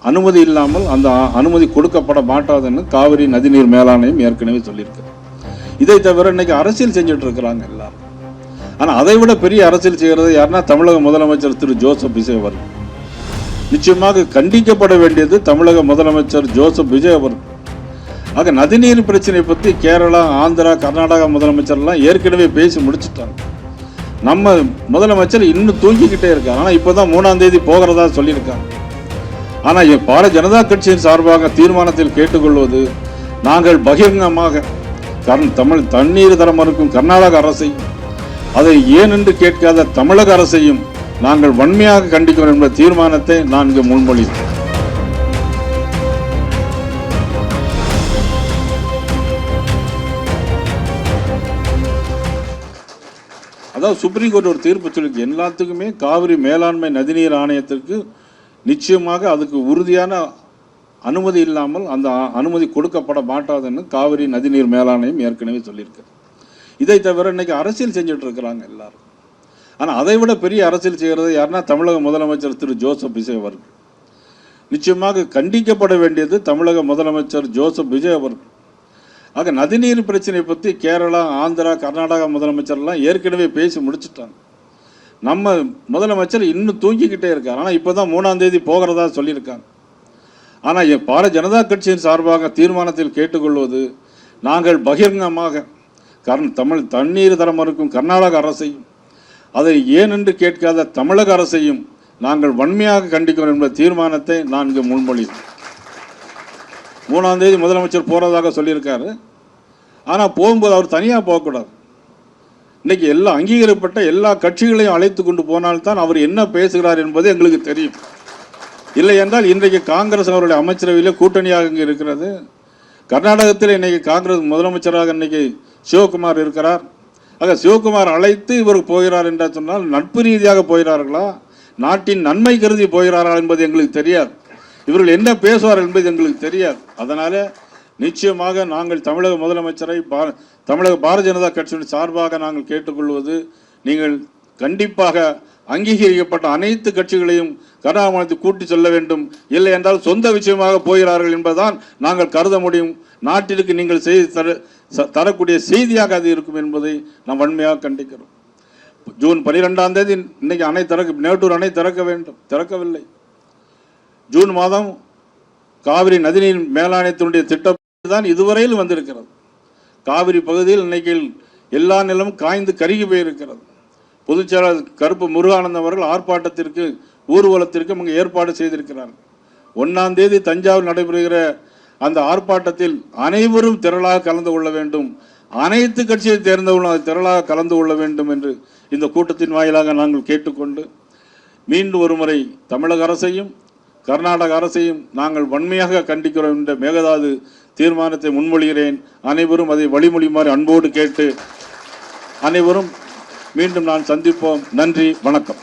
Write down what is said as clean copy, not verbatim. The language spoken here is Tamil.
அனுமதி இல்லாமல் அந்த அனுமதி கொடுக்கப்பட மாட்டாதுன்னு காவிரி நதிநீர் மேலாணையம் ஏற்கனவே சொல்லியிருக்கு. இதை தவிர இன்னைக்கு அரசியல் செஞ்சுட்டு இருக்கிறாங்க எல்லாரும். ஆனால் அதை விட பெரிய அரசியல் செய்கிறது யாருன்னா தமிழக முதலமைச்சர் திரு ஜோசப் விஜய் அவர்கள். நிச்சயமாக கண்டிக்கப்பட வேண்டியது தமிழக முதலமைச்சர் ஜோசப் விஜய் அவர்கள். ஆக நதிநீர் பிரச்சனை பற்றி கேரளா, ஆந்திரா, கர்நாடகா முதலமைச்சர்லாம் ஏற்கனவே பேசி முடிச்சுட்டாங்க. நம்ம முதலமைச்சர் இன்னும் தூங்கிக்கிட்டே இருக்காங்க. ஆனால் இப்போதான் 3ஆம் தேதி போகிறதா சொல்லியிருக்காங்க. ஆனால் பாரதிய ஜனதா கட்சியின் சார்பாக தீர்மானத்தில் கேட்டுக்கொள்வது, நாங்கள் பகிரங்கமாக தமிழ் தண்ணீர் தர மறுக்கும் கர்நாடக அரசையும் அதை ஏன் என்று கேட்காத தமிழக அரசையும் நாங்கள் வன்மையாக கண்டிக்கிறோம் என்ற தீர்மானத்தை நான் இங்கு முன்மொழிகிறேன். அதாவது சுப்ரீம் கோர்ட் ஒரு தீர்ப்பு சொல்லிருக்கு, எல்லாத்துக்குமே காவிரி மேலாண்மை நதிநீர் ஆணையத்திற்கு நிச்சயமாக அதுக்கு உறுதியான அனுமதி இல்லாமல் அந்த அனுமதி கொடுக்கப்பட மாட்டாதுன்னு காவிரி நதிநீர் மேலாணையம் ஏற்கனவே சொல்லியிருக்கு. இதை தவிர இன்னைக்கு அரசியல் செஞ்சுட்டு இருக்கிறாங்க எல்லாரும். ஆனால் அதை விட பெரிய அரசியல் செய்கிறது யாருன்னா தமிழக முதலமைச்சர் திரு ஜோசப் விஜய் அவர்கள். நிச்சயமாக கண்டிக்கப்பட வேண்டியது தமிழக முதலமைச்சர் ஜோசப் விஜய் அவர்கள். ஆக நதிநீர் பிரச்சனை பற்றி கேரளா, ஆந்திரா, கர்நாடகா முதலமைச்சர்லாம் ஏற்கனவே பேசி முடிச்சுட்டாங்க. நம்ம முதலமைச்சர் இன்னும் தூங்கிக்கிட்டே இருக்கார். ஆனால் இப்போதான் 3ஆம் தேதி போகிறதா சொல்லியிருக்காங்க. ஆனால் பாரதிய ஜனதா கட்சியின் சார்பாக தீர்மானத்தில் கேட்டுக்கொள்வது, நாங்கள் பகிரங்கமாக தமிழ் தண்ணீர் தர மறுக்கும் கர்நாடக அரசையும் அதை ஏன் என்று கேட்காத தமிழக அரசையும் நாங்கள் வன்மையாக கண்டிக்கிறோம் என்ற தீர்மானத்தை நான் இங்கு முன்மொழிகிறேன். 3ஆம் தேதி முதலமைச்சர் போகிறதாக சொல்லியிருக்காரு. ஆனால் போகும்போது அவர் தனியாக போகக்கூடாது. இன்னைக்கு எல்லா அங்கீகரிக்கப்பட்ட எல்லா கட்சிகளையும் அழைத்து கொண்டு போனால்தான் அவர் என்ன பேசுகிறார் என்பது எங்களுக்கு தெரியும். இல்லை என்றால் இன்றைக்கு காங்கிரஸ் அவருடைய அமைச்சரவையிலே கூட்டணியாக இங்கே இருக்கிறது. கர்நாடகத்தில் இன்னைக்கு காங்கிரஸ் முதலமைச்சராக இன்னைக்கு சிவகுமார் இருக்கிறார். ஆக சிவகுமார் அழைத்து இவர் போகிறார் என்று சொன்னால் நட்பு ரீதியாக போகிறார்களா, நாட்டின் நன்மை கருதி போகிறார்கள் என்பது எங்களுக்கு தெரியாது. இவர்கள் என்ன பேசுவார் என்பது எங்களுக்கு தெரியாது. அதனால நிச்சயமாக நாங்கள் தமிழக முதலமைச்சரை தமிழக பாரதிய ஜனதா கட்சியின் சார்பாக நாங்கள் கேட்டுக்கொள்வது, நீங்கள் கண்டிப்பாக அங்கீகரிக்கப்பட்ட அனைத்து கட்சிகளையும் கர்நாடகத்தில் கூட்டி செல்ல வேண்டும். இல்லை என்றால் சொந்த விஷயமாக போகிறார்கள் என்பதுதான் நாங்கள் கருத முடியும். நாட்டிற்கு நீங்கள் செய்தி தரக்கூடிய செய்தியாக அது இருக்கும் என்பதை நாம் வன்மையாக கண்டிக்கிறோம். ஜூன் 12ஆம் தேதி இன்னைக்கு மேட்டூர் அணை திறக்க வேண்டும், திறக்கவில்லை. ஜூன் மாதம் காவிரி நதிநீர் மேலாணையத்தினுடைய திட்டம் தான் இதுவரையில் வந்திருக்கிறது. காவிரி பகுதியில் இன்னைக்கு எல்லா நிலமும் காய்ந்து கருகி போயிருக்கிறது. பொதுச் செயலாளர் கருப்பு முருகானந்தம் அவர்கள் ஆர்ப்பாட்டத்திற்கு, ஊர்வலத்திற்கு அங்கே ஏற்பாடு செய்திருக்கிறார்கள். 1ஆம் தேதி தஞ்சாவூர் நடைபெறுகிற அந்த ஆர்ப்பாட்டத்தில் அனைவரும் திரளாக கலந்து கொள்ள வேண்டும், அனைத்து கட்சியை தேர்ந்தவர்களும் திரளாக கலந்து கொள்ள வேண்டும் என்று இந்த கூட்டத்தின் வாயிலாக நாங்கள் கேட்டுக்கொண்டு, மீண்டும் ஒருமுறை தமிழக அரசையும் கர்நாடக அரசையும் நாங்கள் வன்மையாக கண்டிக்கிறோம் என்ற மேகதாது தீர்மானத்தை முன்மொழிகிறேன். அனைவரும் அதை வழிமொழியுமாறு அன்போடு கேட்டு, அனைவரும் மீண்டும் நான் சந்திப்போம். நன்றி, வணக்கம்.